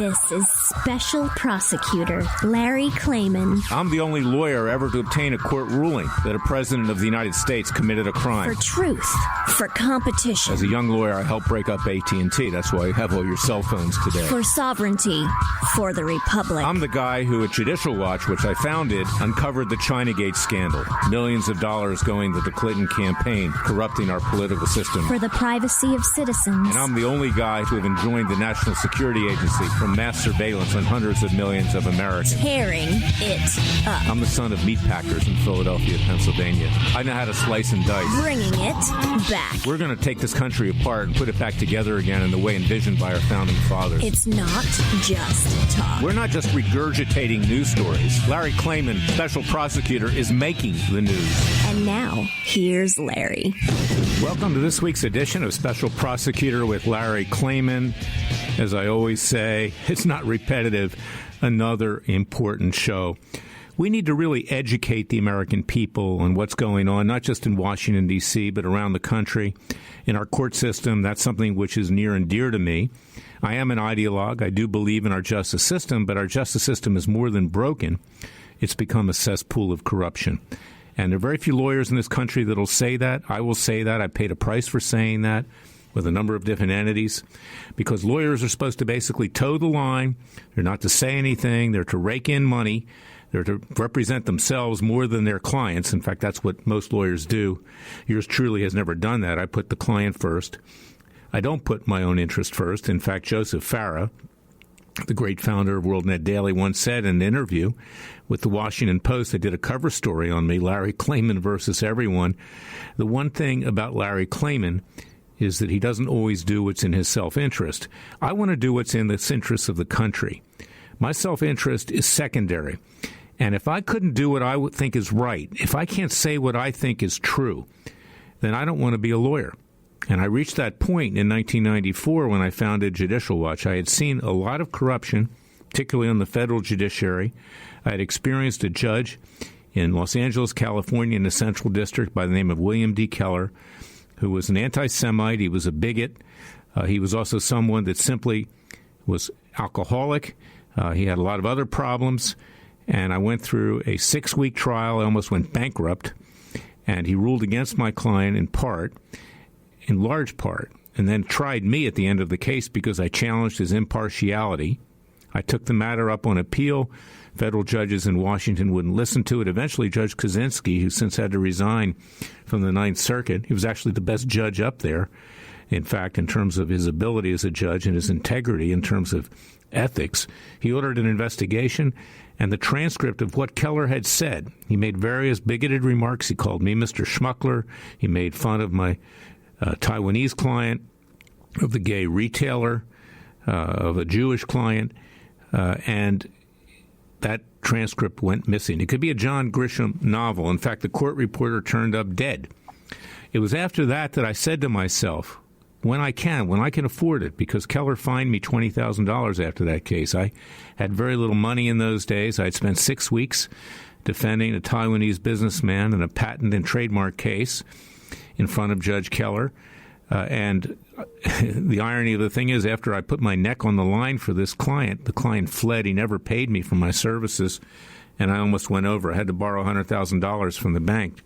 This is Special Prosecutor Larry Klayman. I'm the only lawyer ever to obtain a court ruling that a president of the United States committed a crime. For truth, for competition. As a young lawyer, I helped break up AT&T. That's why you have all your cell phones today. For sovereignty, for the Republic. I'm the guy who at Judicial Watch, which I founded, uncovered the Chinagate scandal. Millions of dollars going to the Clinton campaign, corrupting our political system. For the privacy of citizens. And I'm the only guy to have enjoined the National Security Agency from mass surveillance on hundreds of millions of Americans. Tearing it up. I'm the son of meatpackers in Philadelphia, Pennsylvania. I know how to slice and dice. Bringing it back. We're going to take this country apart and put it back together again in the way envisioned by our founding fathers. It's not just talk. We're not just regurgitating news stories. Larry Klayman, special prosecutor, is making the news. And now, here's Larry. Welcome to this week's edition of Special Prosecutor with Larry Klayman. As I always say, it's not repetitive. Another important show. We need to really educate the American people on what's going on, not just in Washington, D.C., but around the country. In our court system, that's something which is near and dear to me. I am an ideologue. I do believe in our justice system, but our justice system is more than broken. It's become a cesspool of corruption. And there are very few lawyers in this country that will say that. I will say that. I paid a price for saying that with a number of different entities, because lawyers are supposed to basically toe the line. They're not to say anything. They're to rake in money. They're to represent themselves more than their clients. In fact, that's what most lawyers do. Yours truly has never done that. I put the client first. I don't put my own interest first. In fact, Joseph Farah, the great founder of WorldNet Daily, once said in an interview with the Washington Post, they did a cover story on me, Larry Klayman versus everyone. The one thing about Larry Klayman is that he doesn't always do what's in his self-interest. I want to do what's in the interest of the country. My self-interest is secondary. And if I couldn't do what I would think is right, if I can't say what I think is true, then I don't want to be a lawyer. And I reached that point in 1994 when I founded Judicial Watch. I had seen a lot of corruption, particularly on the federal judiciary. I had experienced a judge in Los Angeles, California, in the Central District by the name of William D. Keller, who was an anti-Semite. He was a bigot. He was also someone that simply was alcoholic. He had a lot of other problems. And I went through a 6-week trial. I almost went bankrupt. And he ruled against my client in large part, and then tried me at the end of the case because I challenged his impartiality. I took the matter up on appeal. Federal judges in Washington wouldn't listen to it. Eventually, Judge Kaczynski, who since had to resign from the Ninth Circuit, he was actually the best judge up there, in fact, in terms of his ability as a judge and his integrity in terms of ethics. He ordered an investigation and the transcript of what Keller had said. He made various bigoted remarks. He called me Mr. Schmuckler. He made fun of my Taiwanese client, of the gay retailer, of a Jewish client, and that transcript went missing. It could be a John Grisham novel. In fact, the court reporter turned up dead. It was after that that I said to myself, when I can afford it, because Keller fined me $20,000 after that case. I had very little money in those days. I had spent 6 weeks defending a Taiwanese businessman in a patent and trademark case in front of Judge Keller. And the irony of the thing is, after I put my neck on the line for this client, the client fled. He never paid me for my services, and I almost went over. I had to borrow $100,000 from the bank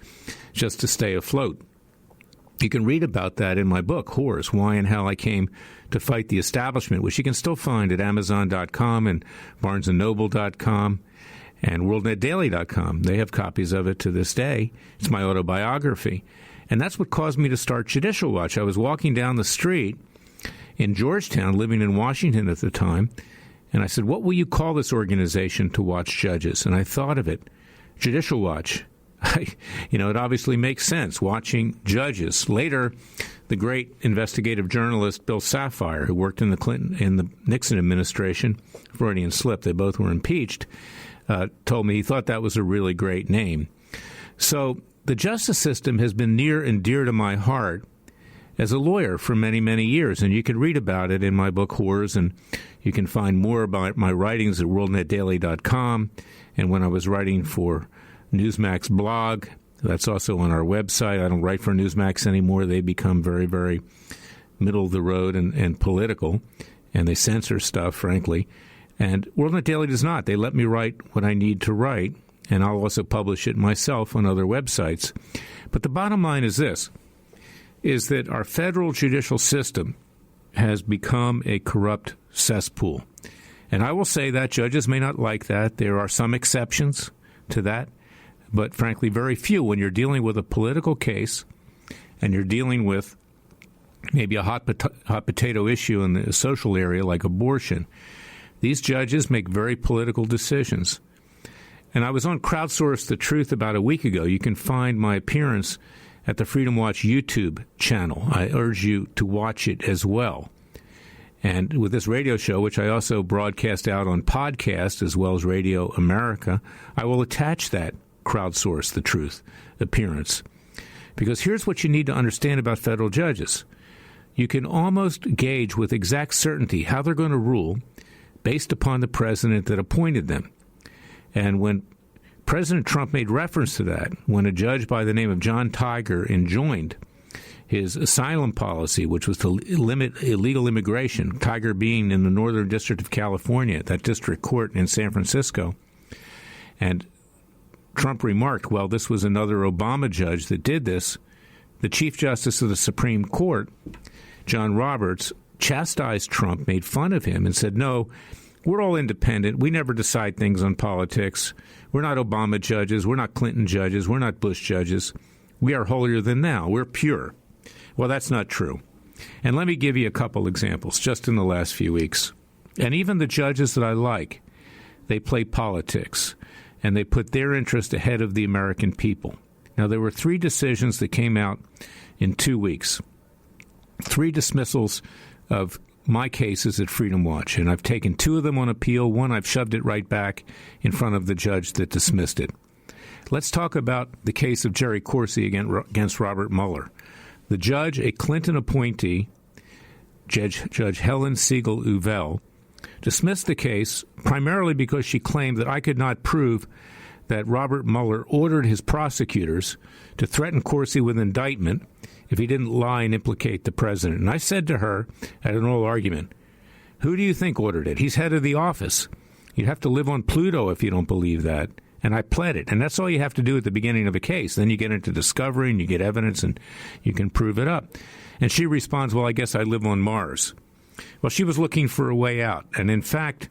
just to stay afloat. You can read about that in my book, Whores, Why and How I Came to Fight the Establishment, which you can still find at Amazon.com and BarnesandNoble.com and WorldNetDaily.com. They have copies of it to this day. It's my autobiography. And that's what caused me to start Judicial Watch. I was walking down the street in Georgetown, living in Washington at the time, and I said, what will you call this organization to watch judges? And I thought of it, Judicial Watch. It obviously makes sense, watching judges. Later, the great investigative journalist Bill Safire, who worked in the Nixon administration, Freudian slip, they both were impeached, told me he thought that was a really great name. So the justice system has been near and dear to my heart as a lawyer for many, many years, and you can read about it in my book, Whores, and you can find more about my writings at WorldNetDaily.com, and when I was writing for Newsmax blog, that's also on our website. I don't write for Newsmax anymore. They become very, very middle of the road and political, and they censor stuff, frankly. And WorldNet Daily does not. They let me write what I need to write, and I'll also publish it myself on other websites. But the bottom line is this, is that our federal judicial system has become a corrupt cesspool. And I will say that judges may not like that. There are some exceptions to that, but frankly, very few. When you're dealing with a political case and you're dealing with maybe a hot potato issue in the social area like abortion, these judges make very political decisions. And I was on Crowdsource the Truth about a week ago. You can find my appearance at the Freedom Watch YouTube channel. I urge you to watch it as well. And with this radio show, which I also broadcast out on podcast as well as Radio America, I will attach that Crowdsource the Truth appearance. Because here's what you need to understand about federal judges. You can almost gauge with exact certainty how they're going to rule based upon the president that appointed them. And when President Trump made reference to that, when a judge by the name of John Tiger enjoined his asylum policy, which was to limit illegal immigration, Tiger being in the Northern District of California, that district court in San Francisco, and Trump remarked, well, this was another Obama judge that did this, the Chief Justice of the Supreme Court, John Roberts, chastised Trump, made fun of him, and said, no, we're all independent. We never decide things on politics. We're not Obama judges. We're not Clinton judges. We're not Bush judges. We are holier than thou. We're pure. Well, that's not true. And let me give you a couple examples just in the last few weeks. And even the judges that I like, they play politics, and they put their interest ahead of the American people. Now, there were 3 decisions that came out in 2 weeks, 3 dismissals of my cases at Freedom Watch, and I've taken 2 of them on appeal. 1, I've shoved it right back in front of the judge that dismissed it. Let's talk about the case of Jerry Corsi against Robert Mueller. The judge, a Clinton appointee, Judge Helen Siegel-Uvel, dismissed the case primarily because she claimed that I could not prove that Robert Mueller ordered his prosecutors to threaten Corsi with indictment if he didn't lie and implicate the president. And I said to her at an oral argument, who do you think ordered it? He's head of the office. You'd have to live on Pluto if you don't believe that. And I pled it. And that's all you have to do at the beginning of a case. Then you get into discovery and you get evidence and you can prove it up. And she responds, well, I guess I live on Mars. Well, she was looking for a way out. And in fact,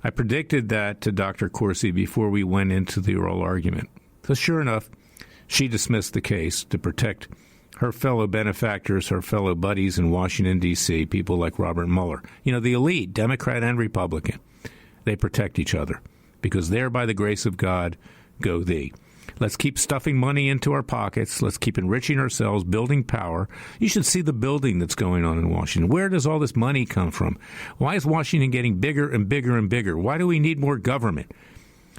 I predicted that to Dr. Corsi before we went into the oral argument. So sure enough, she dismissed the case to protect her fellow benefactors, her fellow buddies in Washington, D.C., people like Robert Mueller. You know, the elite, Democrat and Republican, they protect each other because there, by the grace of God, go thee. Let's keep stuffing money into our pockets. Let's keep enriching ourselves, building power. You should see the building that's going on in Washington. Where does all this money come from? Why is Washington getting bigger and bigger and bigger? Why do we need more government?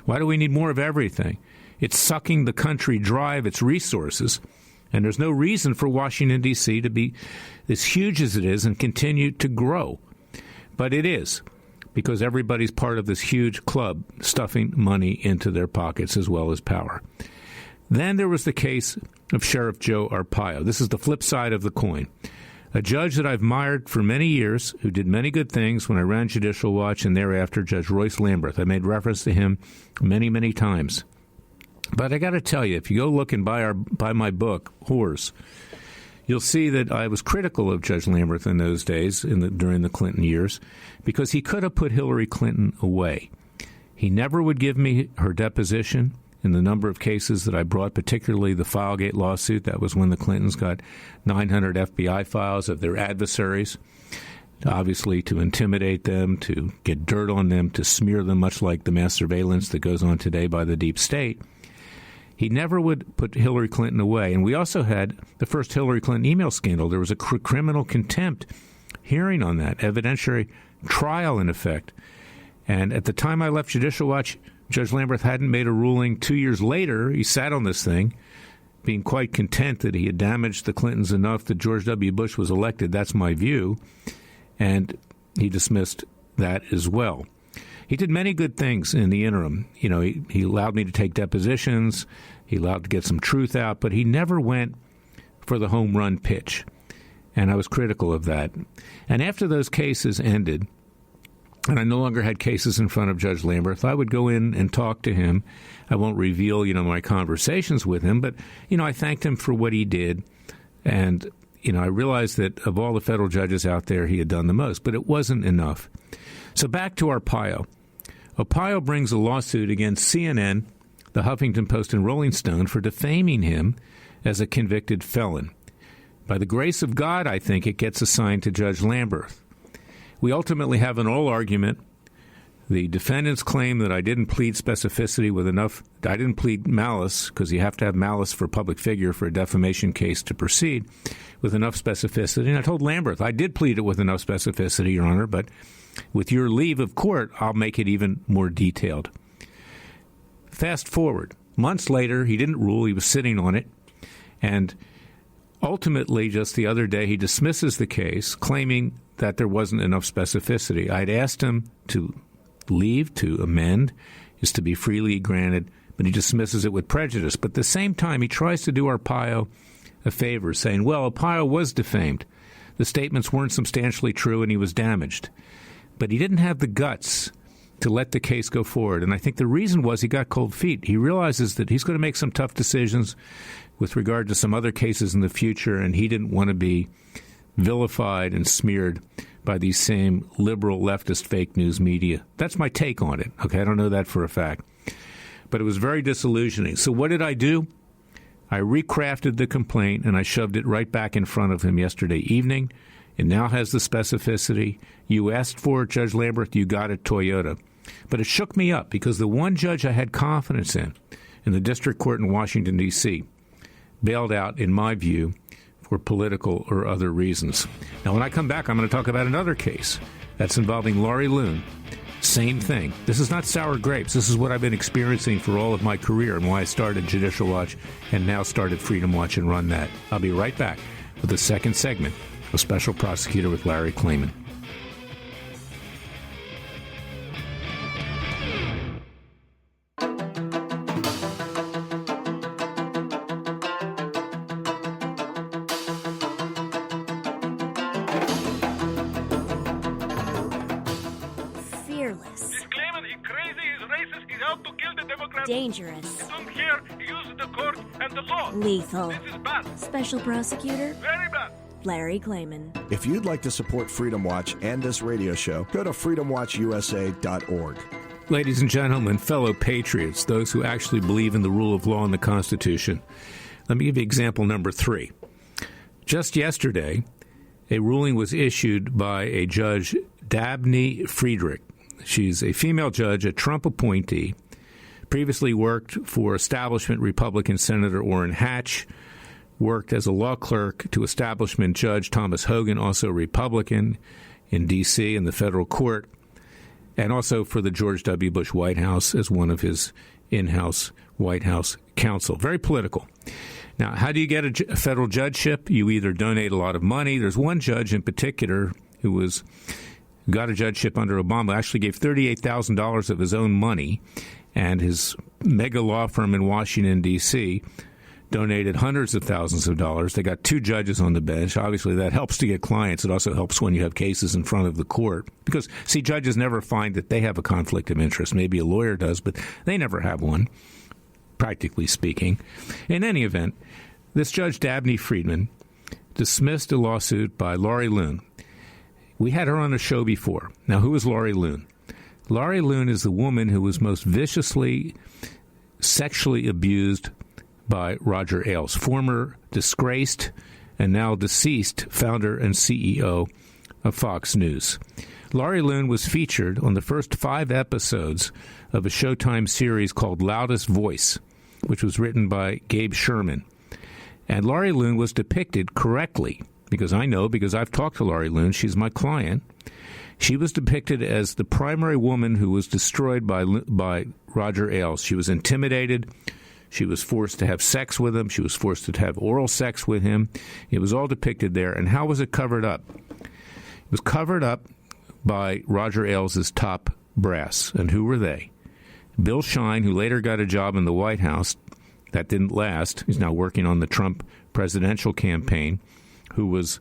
Why do we need more of everything? It's sucking the country dry of its resources, and there's no reason for Washington, D.C. to be as huge as it is and continue to grow. But it is, because everybody's part of this huge club stuffing money into their pockets as well as power. Then there was the case of Sheriff Joe Arpaio. This is the flip side of the coin. A judge that I've admired for many years, who did many good things when I ran Judicial Watch, and thereafter Judge Royce Lamberth. I made reference to him many, many times. But I got to tell you, if you go look and buy my book, Whores, you'll see that I was critical of Judge Lamberth in those days, during the Clinton years, because he could have put Hillary Clinton away. He never would give me her deposition in the number of cases that I brought, particularly the Filegate lawsuit. That was when the Clintons got 900 FBI files of their adversaries, obviously to intimidate them, to get dirt on them, to smear them, much like the mass surveillance that goes on today by the deep state. He never would put Hillary Clinton away. And we also had the first Hillary Clinton email scandal. There was a criminal contempt hearing on that, evidentiary trial in effect. And at the time I left Judicial Watch, Judge Lamberth hadn't made a ruling. 2 years later, he sat on this thing, being quite content that he had damaged the Clintons enough that George W. Bush was elected. That's my view. And he dismissed that as well. He did many good things in the interim. You know, he allowed me to take depositions. He allowed to get some truth out, but he never went for the home run pitch. And I was critical of that. And after those cases ended, and I no longer had cases in front of Judge Lamberth, I would go in and talk to him. I won't reveal, my conversations with him, but, I thanked him for what he did. And, I realized that of all the federal judges out there, he had done the most, but it wasn't enough. So back to Arpaio. Arpaio brings a lawsuit against CNN, the Huffington Post, and Rolling Stone for defaming him as a convicted felon. By the grace of God, I think, it gets assigned to Judge Lamberth. We ultimately have an oral argument. The defendants claim that I didn't plead specificity with enough. I didn't plead malice, because you have to have malice for a public figure for a defamation case to proceed, with enough specificity. And I told Lamberth, I did plead it with enough specificity, Your Honor, but with your leave of court, I'll make it even more detailed. Fast forward. Months later, he didn't rule. He was sitting on it. And ultimately, just the other day, he dismisses the case, claiming that there wasn't enough specificity. I'd asked him to leave, to amend, is to be freely granted, but he dismisses it with prejudice. But at the same time, he tries to do Arpaio a favor, saying, well, Arpaio was defamed. The statements weren't substantially true, and he was damaged. But he didn't have the guts to let the case go forward. And I think the reason was he got cold feet. He realizes that he's going to make some tough decisions with regard to some other cases in the future, and he didn't want to be vilified and smeared by these same liberal leftist fake news media. That's my take on it. Okay, I don't know that for a fact. But it was very disillusioning. So what did I do? I recrafted the complaint, and I shoved it right back in front of him yesterday evening. It now has the specificity. You asked for it, Judge Lamberth. You got it, Toyota. But it shook me up because the one judge I had confidence in the district court in Washington, D.C., bailed out, in my view, for political or other reasons. Now, when I come back, I'm going to talk about another case that's involving Laurie Loon. Same thing. This is not sour grapes. This is what I've been experiencing for all of my career and why I started Judicial Watch and now started Freedom Watch and run that. I'll be right back with the second segment of Special Prosecutor with Larry Klayman. Dangerous. Don't care. Use the court and the law. Lethal. This is bad. Special Prosecutor Very bad. Larry Klayman. If you'd like to support Freedom Watch and this radio show, go to freedomwatchusa.org. Ladies and gentlemen, fellow patriots, those who actually believe in the rule of law and the Constitution, let me give you example number 3. Just yesterday, a ruling was issued by a Judge Dabney Friedrich. She's a female judge, a Trump appointee, previously worked for establishment Republican Senator Orrin Hatch, worked as a law clerk to establishment Judge Thomas Hogan, also Republican, in D.C. in the federal court, and also for the George W. Bush White House as one of his in-house White House counsel. Very political. Now, how do you get a federal judgeship? You either donate a lot of money. There's one judge in particular who got a judgeship under Obama, actually gave $38,000 of his own money, and his mega law firm in Washington, D.C., donated hundreds of thousands of dollars. They got 2 judges on the bench. Obviously, that helps to get clients. It also helps when you have cases in front of the court. Because, see, judges never find that they have a conflict of interest. Maybe a lawyer does, but they never have one, practically speaking. In any event, this Judge Dabney Friedman dismissed a lawsuit by Laurie Loon. We had her on a show before. Now, who is Laurie Loon? Laurie Loon is the woman who was most viciously sexually abused by Roger Ailes, former disgraced and now deceased founder and CEO of Fox News. Laurie Loon was featured on the first 5 episodes of a Showtime series called Loudest Voice, which was written by Gabe Sherman. And Laurie Loon was depicted correctly, because I've talked to Laurie Loon, she's my client. She was depicted as the primary woman who was destroyed by Roger Ailes. She was intimidated. She was forced to have sex with him. She was forced to have oral sex with him. It was all depicted there. And how was it covered up? It was covered up by Roger Ailes' top brass. And who were they? Bill Shine, who later got a job in the White House. That didn't last. He's now working on the Trump presidential campaign, who was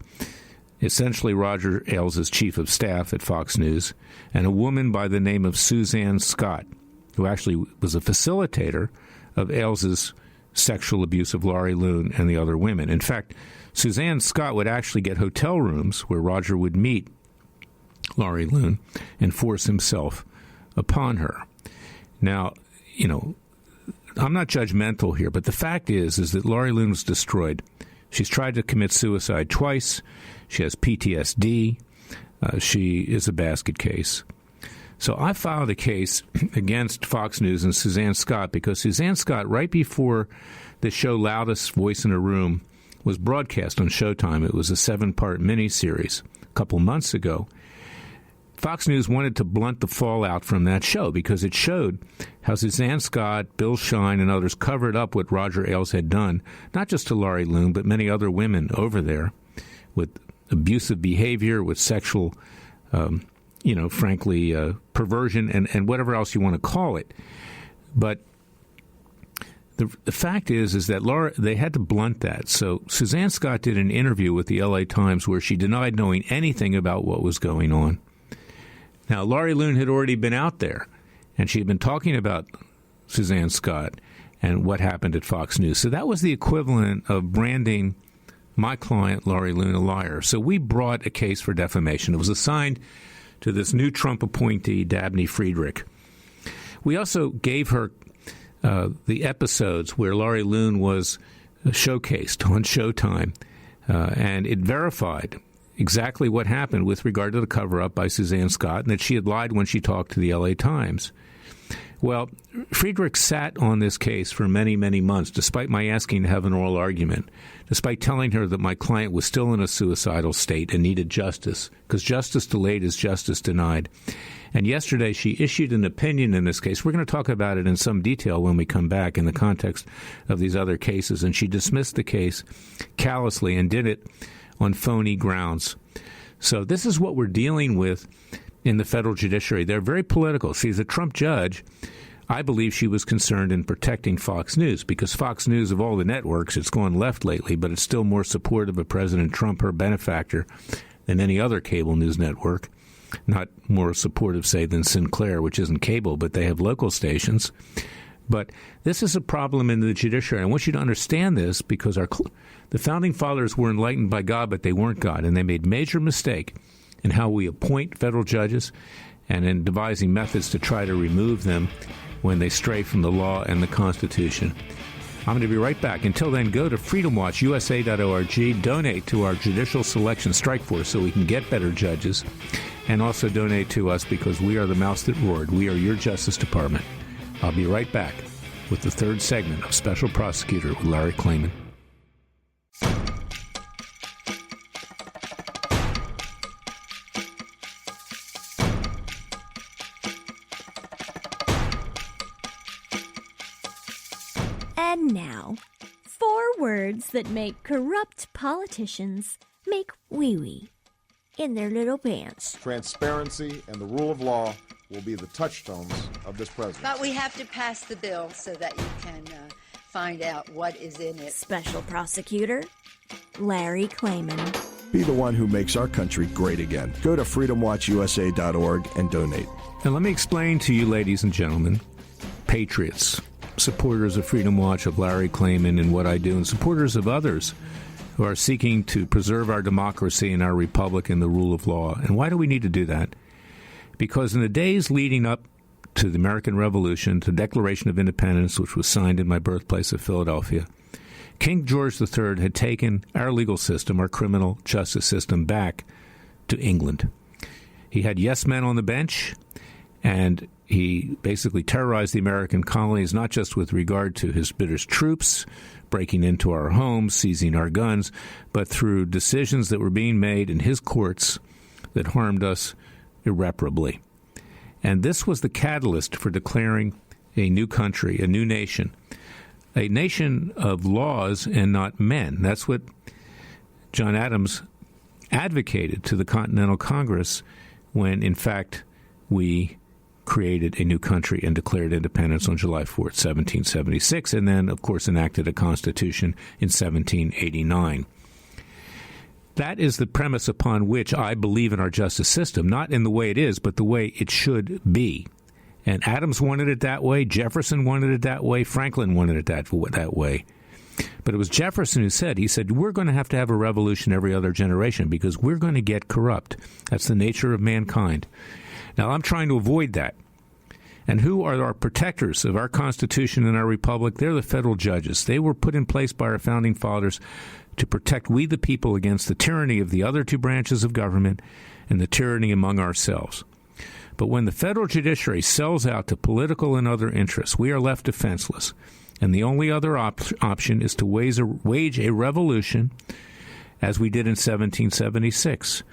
essentially Roger Ailes' chief of staff at Fox News, and a woman by the name of Suzanne Scott, who actually was a facilitator of Ailes' sexual abuse of Laurie Loon and the other women. In fact, Suzanne Scott would actually get hotel rooms where Roger would meet Laurie Loon and force himself upon her. Now, I'm not judgmental here, but the fact is that Laurie Loon was destroyed. She's tried to commit suicide twice. She has PTSD. She is a basket case. So I filed a case against Fox News and Suzanne Scott because Suzanne Scott, right before the show Loudest Voice in a Room was broadcast on Showtime, it was a 7-part miniseries a couple months ago, Fox News wanted to blunt the fallout from that show because it showed how Suzanne Scott, Bill Shine, and others covered up what Roger Ailes had done, not just to Laurie Loon, but many other women over there with abusive behavior, with sexual, perversion and whatever else you want to call it. But the fact is that they had to blunt that. So Suzanne Scott did an interview with the LA Times where she denied knowing anything about what was going on. Now, Laurie Loon had already been out there, and she had been talking about Suzanne Scott and what happened at Fox News. So that was the equivalent of branding my client, Laurie Loon, a liar. So we brought a case for defamation. It was assigned to this new Trump appointee, Dabney Friedrich. We also gave her the episodes where Laurie Loon was showcased on Showtime, and it verified exactly what happened with regard to the cover-up by Suzanne Scott and that she had lied when she talked to the LA Times. Well, Friedrich sat on this case for many, many months, despite my asking to have an oral argument, despite telling her that my client was still in a suicidal state and needed justice, because justice delayed is justice denied. And yesterday she issued an opinion in this case. We're going to talk about it in some detail when we come back in the context of these other cases. And she dismissed the case callously and did it on phony grounds. So this is what we're dealing with in the federal judiciary. They're very political. She's a Trump judge. I believe she was concerned in protecting Fox News because Fox News, of all the networks, it's gone left lately, but it's still more supportive of President Trump, her benefactor, than any other cable news network. Not more supportive, say, than Sinclair, which isn't cable, but they have local stations. But this is a problem in the judiciary. I want you to understand this because the Founding Fathers were enlightened by God, but they weren't God, and they made major mistake in how we appoint federal judges and in devising methods to try to remove them when they stray from the law and the Constitution. I'm going to be right back. Until then, go to freedomwatchusa.org, donate to our Judicial Selection Strike Force so we can get better judges, and also donate to us because we are the mouse that roared. We are your Justice Department. I'll be right back with the third segment of Special Prosecutor with Larry Klayman. And now, 4 words that make corrupt politicians make wee-wee in their little pants. Transparency and the rule of law will be the touchstones of this presidency. But we have to pass the bill so that you can find out what is in it. Special Prosecutor Larry Klayman. Be the one who makes our country great again. Go to freedomwatchusa.org and donate. And let me explain to you, ladies and gentlemen, patriots, supporters of Freedom Watch, of Larry Klayman and what I do, and supporters of others who are seeking to preserve our democracy and our republic and the rule of law. And why do we need to do that? Because in the days leading up to the American Revolution, to the Declaration of Independence, which was signed in my birthplace of Philadelphia, King George III had taken our legal system, our criminal justice system, back to England. He had yes men on the bench, and he basically terrorized the American colonies, not just with regard to his British troops breaking into our homes, seizing our guns, but through decisions that were being made in his courts that harmed us irreparably. And this was the catalyst for declaring a new country, a new nation, a nation of laws and not men. That's what John Adams advocated to the Continental Congress when, in fact, we created a new country and declared independence on July 4th, 1776, and then, of course, enacted a constitution in 1789. That is the premise upon which I believe in our justice system, not in the way it is, but the way it should be. And Adams wanted it that way. Jefferson wanted it that way. Franklin wanted it that way. But it was Jefferson who said, we're going to have a revolution every other generation because we're going to get corrupt. That's the nature of mankind. Now, I'm trying to avoid that. And who are our protectors of our Constitution and our Republic? They're the federal judges. They were put in place by our founding fathers to protect we the people against the tyranny of the other two branches of government and the tyranny among ourselves. But when the federal judiciary sells out to political and other interests, we are left defenseless. And the only other option is to wage a revolution as we did in 1776.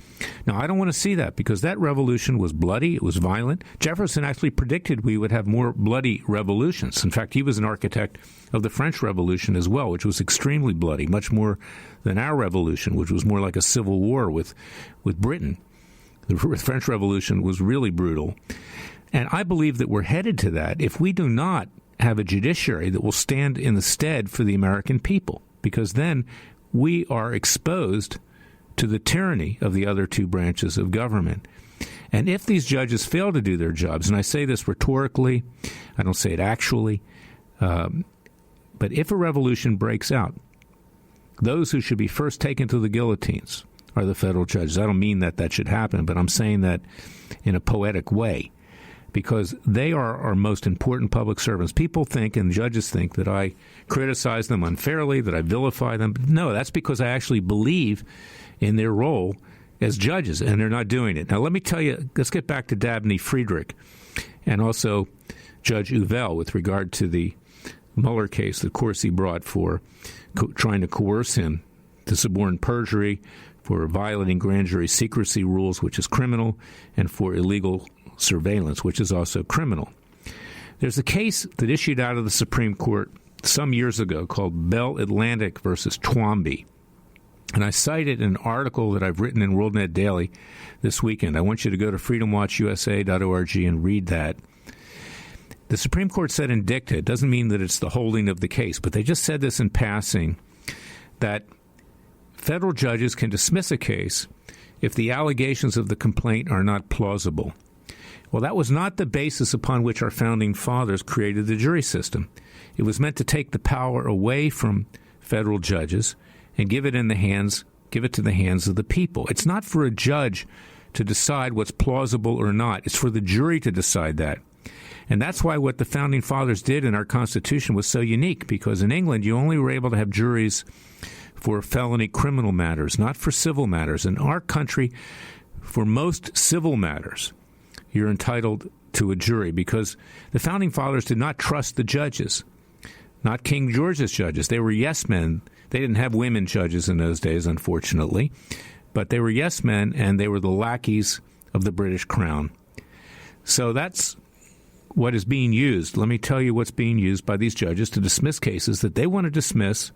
Now, I don't want to see that because that revolution was bloody. It was violent. Jefferson actually predicted we would have more bloody revolutions. In fact, he was an architect of the French Revolution as well, which was extremely bloody, much more than our revolution, which was more like a civil war with Britain. The French Revolution was really brutal. And I believe that we're headed to that if we do not have a judiciary that will stand in the stead for the American people, because then we are exposed to the tyranny of the other two branches of government. And if these judges fail to do their jobs, and I say this rhetorically, I don't say it actually, but if a revolution breaks out, those who should be first taken to the guillotines are the federal judges. I don't mean that should happen, but I'm saying that in a poetic way, because they are our most important public servants. People think, and judges think, that I criticize them unfairly, that I vilify them. No, that's because I actually believe in their role as judges, and they're not doing it. Now, let me tell you, let's get back to Dabney Friedrich and also Judge Uvell with regard to the Mueller case that Corsi brought for trying to coerce him to suborn perjury, for violating grand jury secrecy rules, which is criminal, and for illegal surveillance, which is also criminal. There's a case that issued out of the Supreme Court some years ago called Bell Atlantic versus Twombly. And I cited an article that I've written in WorldNet Daily this weekend. I want you to go to freedomwatchusa.org and read that. The Supreme Court said in dicta, it doesn't mean that it's the holding of the case, but they just said this in passing, that federal judges can dismiss a case if the allegations of the complaint are not plausible. Well, that was not the basis upon which our founding fathers created the jury system. It was meant to take the power away from federal judges and give it to the hands of the people. It's not for a judge to decide what's plausible or not. It's for the jury to decide that. And that's why what the founding fathers did in our Constitution was so unique, because in England you only were able to have juries for felony criminal matters, not for civil matters. In our country, for most civil matters, you're entitled to a jury because the founding fathers did not trust the judges, not King George's judges. They were yes men. They didn't have women judges in those days, unfortunately, but they were yes men, and they were the lackeys of the British crown. So that's what is being used. Let me tell you what's being used by these judges to dismiss cases that they want to dismiss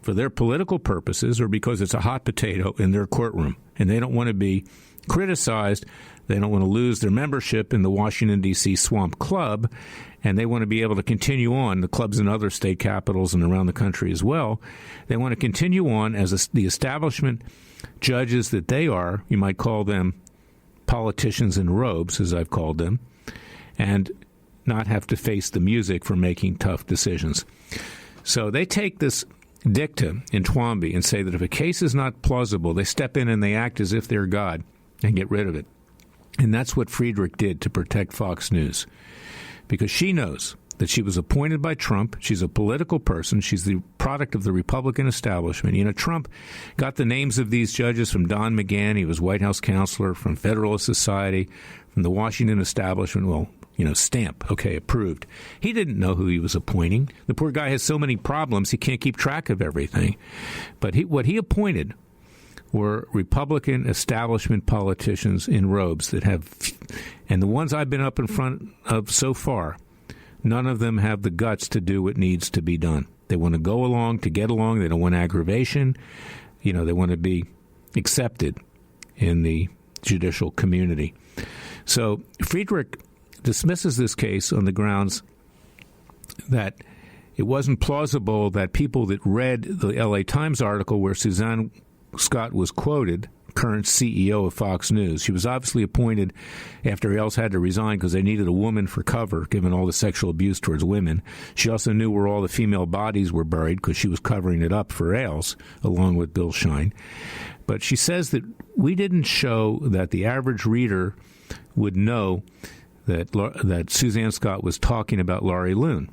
for their political purposes or because it's a hot potato in their courtroom, and they don't want to be criticized. They don't want to lose their membership in the Washington, D.C. Swamp Club, and they want to be able to continue on, the clubs in other state capitals and around the country as well. They want to continue on as the establishment judges that they are. You might call them politicians in robes, as I've called them, and not have to face the music for making tough decisions. So they take this dicta in Twombly and say that if a case is not plausible, they step in and they act as if they're God and get rid of it. And that's what Friedrich did to protect Fox News, because she knows that she was appointed by Trump. She's a political person. She's the product of the Republican establishment. You know, Trump got the names of these judges from Don McGahn. He was White House counselor, from Federalist Society, from the Washington establishment. Well, stamp, okay, approved. He didn't know who he was appointing. The poor guy has so many problems, he can't keep track of everything. But what he appointed were Republican establishment politicians in robes that have, and the ones I've been up in front of so far, none of them have the guts to do what needs to be done. They want to go along to get along. They don't want aggravation. They want to be accepted in the judicial community. So Friedrich dismisses this case on the grounds that it wasn't plausible that people that read the L.A. Times article where Suzanne Scott was quoted, current CEO of Fox News. She was obviously appointed after Ailes had to resign because they needed a woman for cover, given all the sexual abuse towards women. She also knew where all the female bodies were buried because she was covering it up for Ailes, along with Bill Shine. But she says that we didn't show that the average reader would know that Suzanne Scott was talking about Laurie Loon.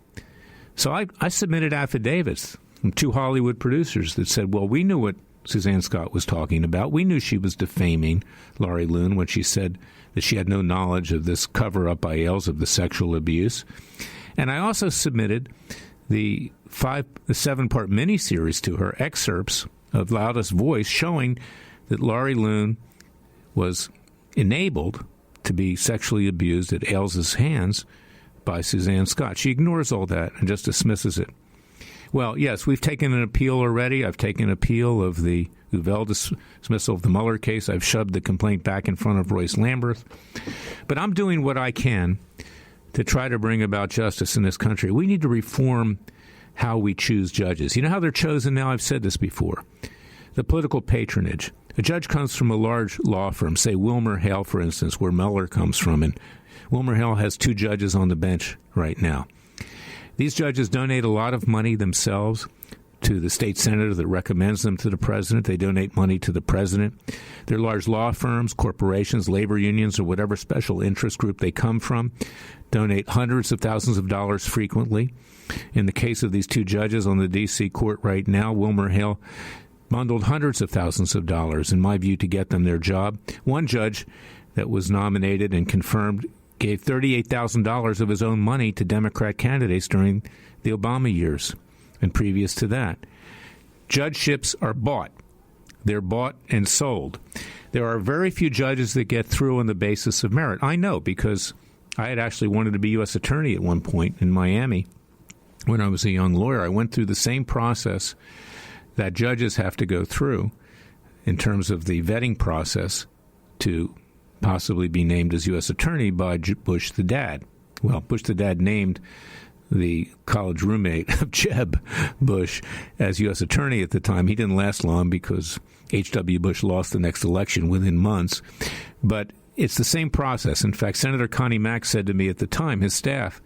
So I submitted affidavits from 2 Hollywood producers that said, well, we knew what Suzanne Scott was talking about. We knew she was defaming Laurie Loon when she said that she had no knowledge of this cover-up by Ailes of the sexual abuse. And I also submitted the 7-part miniseries to her, excerpts of Loudest Voice, showing that Laurie Loon was enabled to be sexually abused at Ailes' hands by Suzanne Scott. She ignores all that and just dismisses it. Well, yes, we've taken an appeal already. I've taken appeal of the Uvell dismissal of the Mueller case. I've shoved the complaint back in front of Royce Lamberth. But I'm doing what I can to try to bring about justice in this country. We need to reform how we choose judges. You know how they're chosen now? I've said this before. The political patronage. A judge comes from a large law firm, say Wilmer Hale, for instance, where Mueller comes from. And Wilmer Hale has 2 judges on the bench right now. These judges donate a lot of money themselves to the state senator that recommends them to the president. They donate money to the president. They're large law firms, corporations, labor unions, or whatever special interest group they come from, donate hundreds of thousands of dollars frequently. In the case of these 2 judges on the D.C. court right now, Wilmer Hale bundled hundreds of thousands of dollars, in my view, to get them their job. One judge that was nominated and confirmed gave $38,000 of his own money to Democrat candidates during the Obama years and previous to that. Judgeships are bought. They're bought and sold. There are very few judges that get through on the basis of merit. I know, because I had actually wanted to be U.S. attorney at one point in Miami when I was a young lawyer. I went through the same process that judges have to go through in terms of the vetting process to possibly be named as U.S. attorney by Bush the dad. Well, Bush the dad named the college roommate of Jeb Bush as U.S. attorney at the time. He didn't last long because H.W. Bush lost the next election within months. But it's the same process. In fact, Senator Connie Mack said to me at the time, his staff,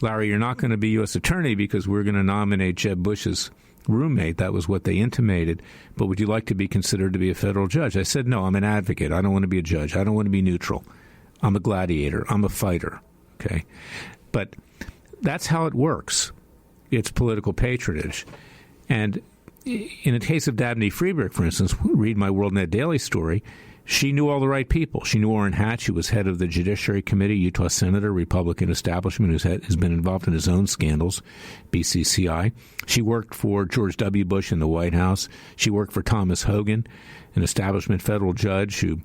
Larry, you're not going to be U.S. attorney because we're going to nominate Jeb Bush's roommate. That was what they intimated. But would you like to be considered to be a federal judge? I said, no, I'm an advocate. I don't want to be a judge. I don't want to be neutral. I'm a gladiator. I'm a fighter. Okay? But that's how it works. It's political patronage. And in the case of Dabney Friedrich, for instance, read my WorldNet Daily story, she knew all the right people. She knew Orrin Hatch, who was head of the Judiciary Committee, Utah Senator, Republican establishment, who's been involved in his own scandals, BCCI. She worked for George W. Bush in the White House. She worked for Thomas Hogan, an establishment federal judge who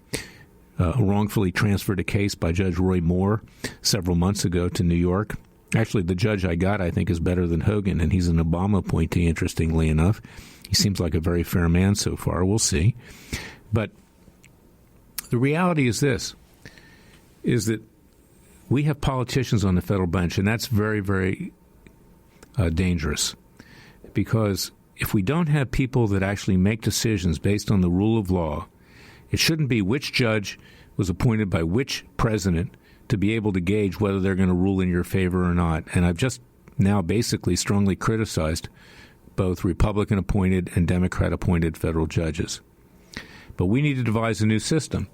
wrongfully transferred a case by Judge Roy Moore several months ago to New York. Actually, the judge I got, I think, is better than Hogan, and he's an Obama appointee, interestingly enough. He seems like a very fair man so far. We'll see. But the reality is this, is that we have politicians on the federal bench, and that's very, very dangerous. Because if we don't have people that actually make decisions based on the rule of law, it shouldn't be which judge was appointed by which president to be able to gauge whether they're going to rule in your favor or not. And I've just now basically strongly criticized both Republican-appointed and Democrat-appointed federal judges. But we need to devise a new system.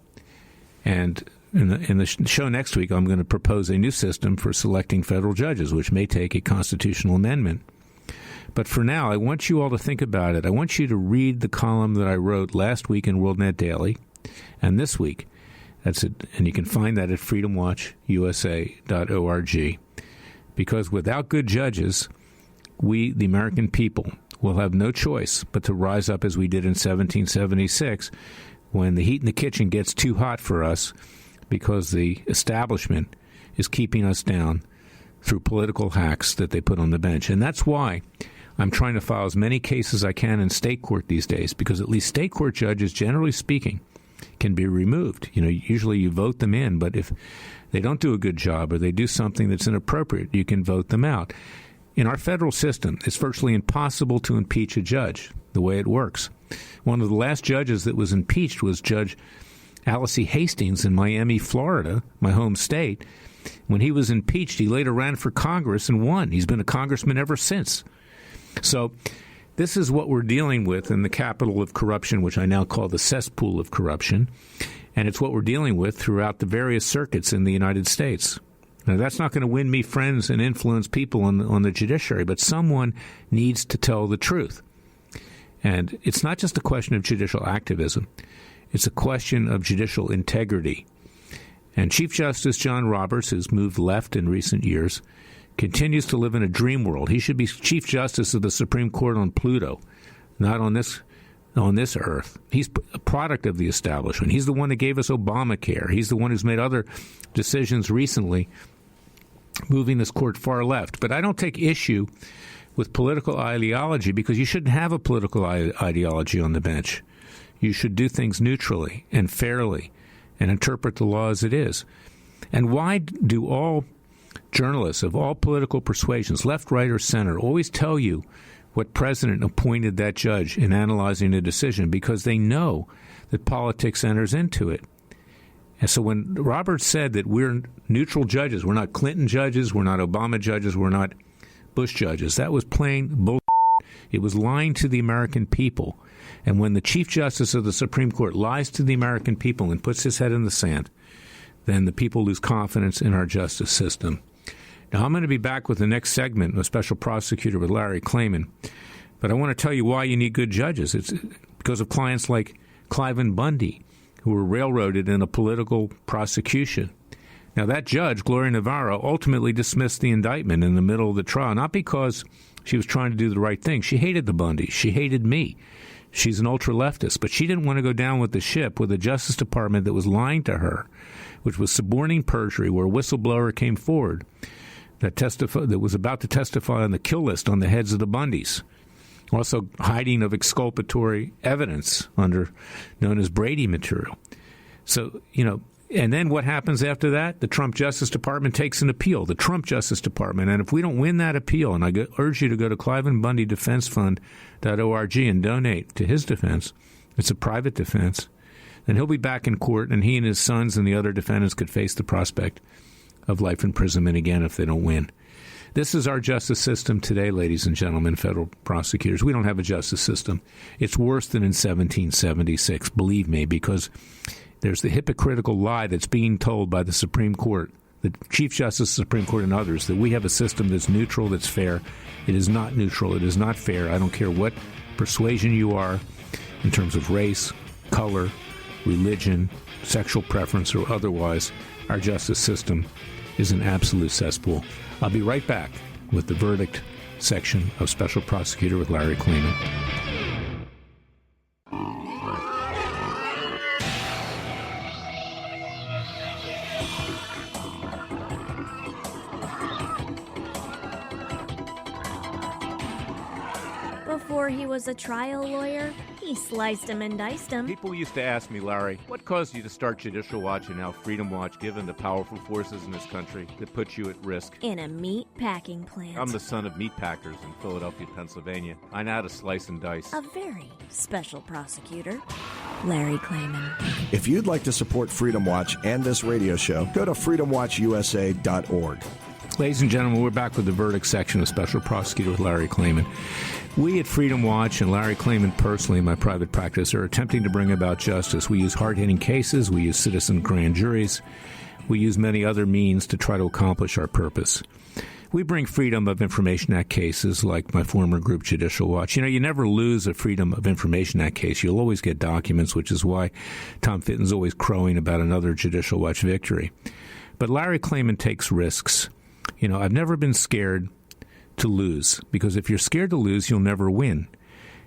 And in the show next week, I'm going to propose a new system for selecting federal judges, which may take a constitutional amendment. But for now, I want you all to think about it. I want you to read the column that I wrote last week in WorldNet Daily and this week. That's it. And you can find that at freedomwatchusa.org. Because without good judges, we, the American people, will have no choice but to rise up as we did in 1776 when the heat in the kitchen gets too hot for us because the establishment is keeping us down through political hacks that they put on the bench. And that's why I'm trying to file as many cases as I can in state court these days, because at least state court judges, generally speaking, can be removed. You know, usually you vote them in, but if they don't do a good job or they do something that's inappropriate, you can vote them out. In our federal system, it's virtually impossible to impeach a judge. the way it works. One of the last judges that was impeached was Judge Alice Hastings in Miami, Florida, my home state. When he was impeached, he later ran for Congress and won. He's been a congressman ever since. So this is what we're dealing with in the capital of corruption, which I now call the cesspool of corruption. And it's what we're dealing with throughout the various circuits in the United States. Now, that's not going to win me friends and influence people on the judiciary, but someone needs to tell the truth. And it's not just a question of judicial activism. It's a question of judicial integrity. And Chief Justice John Roberts, who's moved left in recent years, continues to live in a dream world. He should be Chief Justice of the Supreme Court on Pluto, not on this earth. He's a product of the establishment. He's the one that gave us Obamacare. He's the one who's made other decisions recently, moving this court far left. But I don't take issue with political ideology, because you shouldn't have a political ideology on the bench. You should do things neutrally and fairly and interpret the law as it is. And why do all journalists of all political persuasions, left, right, or center, always tell you what president appointed that judge in analyzing a decision? Because they know that politics enters into it. And so when Roberts said that we're neutral judges, we're not Clinton judges, we're not Obama judges, we're not Bush judges, that was plain bull. It was lying to the American people. And when the Chief Justice of the Supreme Court lies to the American people and puts his head in the sand, then the people lose confidence in our justice system. Now, I'm going to be back with the next segment, a special prosecutor with Larry Klayman. But I want to tell you why you need good judges. It's because of clients like Cliven Bundy, who were railroaded in a political prosecution. Now, that judge, Gloria Navarro, ultimately dismissed the indictment in the middle of the trial, not because she was trying to do the right thing. She hated the Bundys. She hated me. She's an ultra-leftist, but she didn't want to go down with the ship with a Justice Department that was lying to her, which was suborning perjury, where a whistleblower came forward that was about to testify on the kill list on the heads of the Bundys. Also hiding of exculpatory evidence known as Brady material. So, and then what happens after that? The Trump Justice Department takes an appeal, the Trump Justice Department. And if we don't win that appeal, and I urge you to go to ClivenBundyDefenseFund.org and donate to his defense, it's a private defense, then he'll be back in court, and he and his sons and the other defendants could face the prospect of life imprisonment again if they don't win. This is our justice system today, ladies and gentlemen, federal prosecutors. We don't have a justice system. It's worse than in 1776, believe me, because there's the hypocritical lie that's being told by the Supreme Court, the Chief Justice of the Supreme Court and others, that we have a system that's neutral, that's fair. It is not neutral. It is not fair. I don't care what persuasion you are in terms of race, color, religion, sexual preference, or otherwise. Our justice system is an absolute cesspool. I'll be right back with the verdict section of Special Prosecutor with Larry Klayman. Before he was a trial lawyer, he sliced him and diced him. People used to ask me, Larry, what caused you to start Judicial Watch and now Freedom Watch, given the powerful forces in this country that put you at risk? In a meat packing plant. I'm the son of meat packers in Philadelphia, Pennsylvania. I know how to slice and dice. A very special prosecutor, Larry Klayman. If you'd like to support Freedom Watch and this radio show, go to freedomwatchusa.org. Ladies and gentlemen, we're back with the verdict section of Special Prosecutor with Larry Klayman. We at Freedom Watch and Larry Klayman personally in my private practice are attempting to bring about justice. We use hard-hitting cases. We use citizen grand juries. We use many other means to try to accomplish our purpose. We bring Freedom of Information Act cases like my former group, Judicial Watch. You never lose a Freedom of Information Act case. You'll always get documents, which is why Tom Fitton's always crowing about another Judicial Watch victory. But Larry Klayman takes risks. I've never been scared to lose, because if you're scared to lose, you'll never win.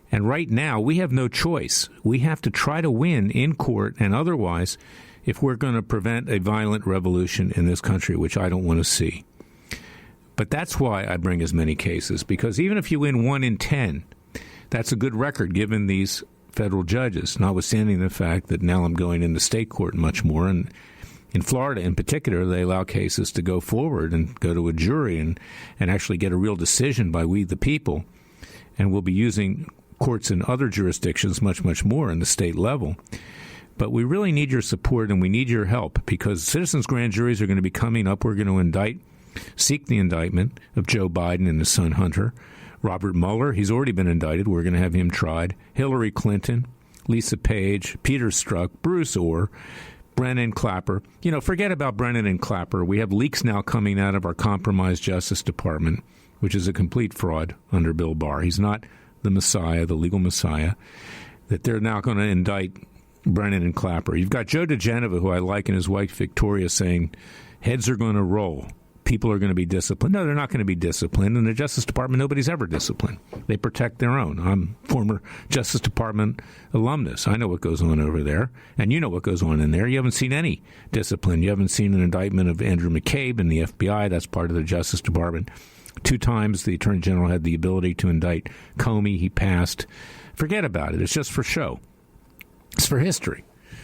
And right now, we have no choice. We have to try to win in court and otherwise if we're going to prevent a violent revolution in this country, which I don't want to see. But that's why I bring as many cases, because even if you win 1 in 10, that's a good record given these federal judges, notwithstanding the fact that now I'm going into state court much more. And in Florida, in particular, they allow cases to go forward and go to a jury and actually get a real decision by we the people. And we'll be using courts in other jurisdictions, much, much more in the state level. But we really need your support and we need your help because citizens' grand juries are going to be coming up. We're going to seek the indictment of Joe Biden and his son Hunter. Robert Mueller, he's already been indicted. We're going to have him tried. Hillary Clinton, Lisa Page, Peter Strzok, Bruce Orr, Brennan Clapper. Forget about Brennan and Clapper. We have leaks now coming out of our compromised Justice Department, which is a complete fraud under Bill Barr. He's not the Messiah, the legal Messiah, that they're now going to indict Brennan and Clapper. You've got Joe DeGeneva, who I like, and his wife Victoria saying heads are going to roll. People are going to be disciplined. No, they're not going to be disciplined. In the Justice Department, nobody's ever disciplined. They protect their own. I'm former Justice Department alumnus. I know what goes on over there, and you know what goes on in there. You haven't seen any discipline. You haven't seen an indictment of Andrew McCabe in the FBI. That's part of the Justice Department. 2 times the Attorney General had the ability to indict Comey. He passed. Forget about it. It's just for show. It's for history.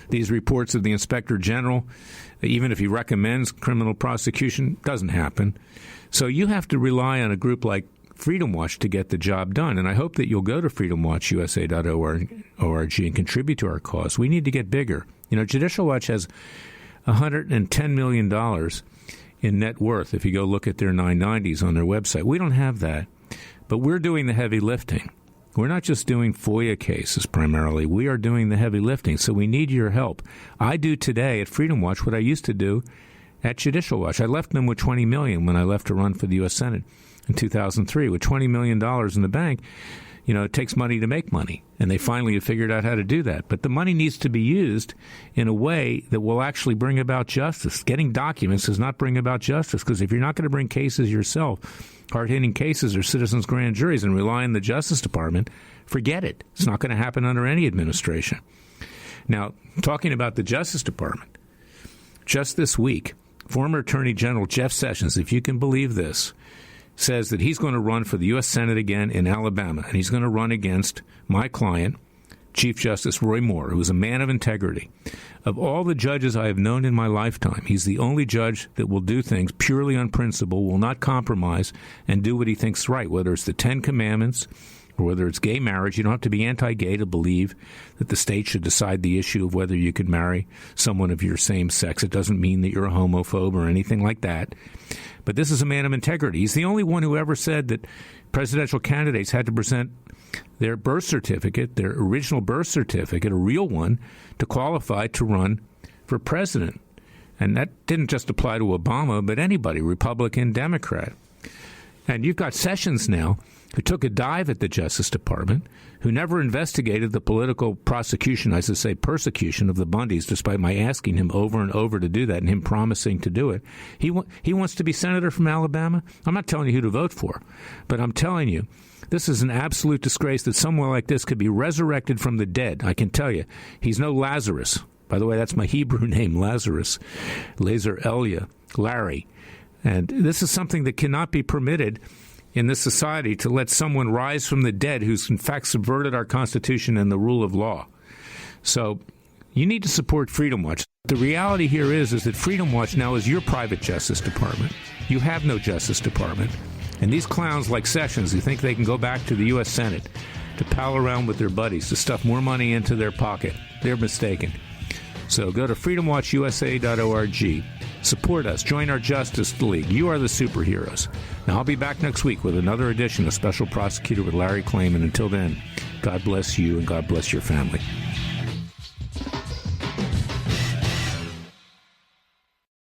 These reports of the Inspector General, even if he recommends criminal prosecution, doesn't happen. So you have to rely on a group like Freedom Watch to get the job done. And I hope that you'll go to freedomwatchusa.org and contribute to our cause. We need to get bigger. Judicial Watch has $110 million in net worth if you go look at their 990s on their website. We don't have that, but we're doing the heavy lifting. We're not just doing FOIA cases primarily. We are doing the heavy lifting, so we need your help. I do today at Freedom Watch what I used to do at Judicial Watch. I left them with $20 million when I left to run for the U.S. Senate in 2003. With $20 million in the bank, it takes money to make money, and they finally have figured out how to do that. But the money needs to be used in a way that will actually bring about justice. Getting documents does not bring about justice, because if you're not going to bring cases yourself, hard-hitting cases or citizens' grand juries, and rely on the Justice Department, forget it. It's not going to happen under any administration. Now, talking about the Justice Department, just this week, former Attorney General Jeff Sessions, if you can believe this, says that he's going to run for the U.S. Senate again in Alabama, and he's going to run against my client, Chief Justice Roy Moore, who is a man of integrity. Of all the judges I have known in my lifetime, he's the only judge that will do things purely on principle, will not compromise, and do what he thinks right, whether it's the 10 Commandments or whether it's gay marriage. You don't have to be anti-gay to believe that the state should decide the issue of whether you could marry someone of your same sex. It doesn't mean that you're a homophobe or anything like that. But this is a man of integrity. He's the only one who ever said that presidential candidates had to present their birth certificate, their original birth certificate, a real one, to qualify to run for president. And that didn't just apply to Obama, but anybody, Republican, Democrat. And you've got Sessions now, who took a dive at the Justice Department, who never investigated the political prosecution, I should say persecution, of the Bundys, despite my asking him over and over to do that and him promising to do it. He wants to be senator from Alabama. I'm not telling you who to vote for, but I'm telling you, this is an absolute disgrace that someone like this could be resurrected from the dead. I can tell you, he's no Lazarus. By the way, that's my Hebrew name, Lazarus. Lazer Elia, Larry. And this is something that cannot be permitted in this society, to let someone rise from the dead who's in fact subverted our Constitution and the rule of law. So you need to support Freedom Watch. The reality here is that Freedom Watch now is your private Justice Department. You have no Justice Department. And these clowns like Sessions who think they can go back to the U.S. Senate to pal around with their buddies, to stuff more money into their pocket, they're mistaken. So go to freedomwatchusa.org. Support us. Join our Justice League. You are the superheroes. Now, I'll be back next week with another edition of Special Prosecutor with Larry Klayman. Until then, God bless you and God bless your family.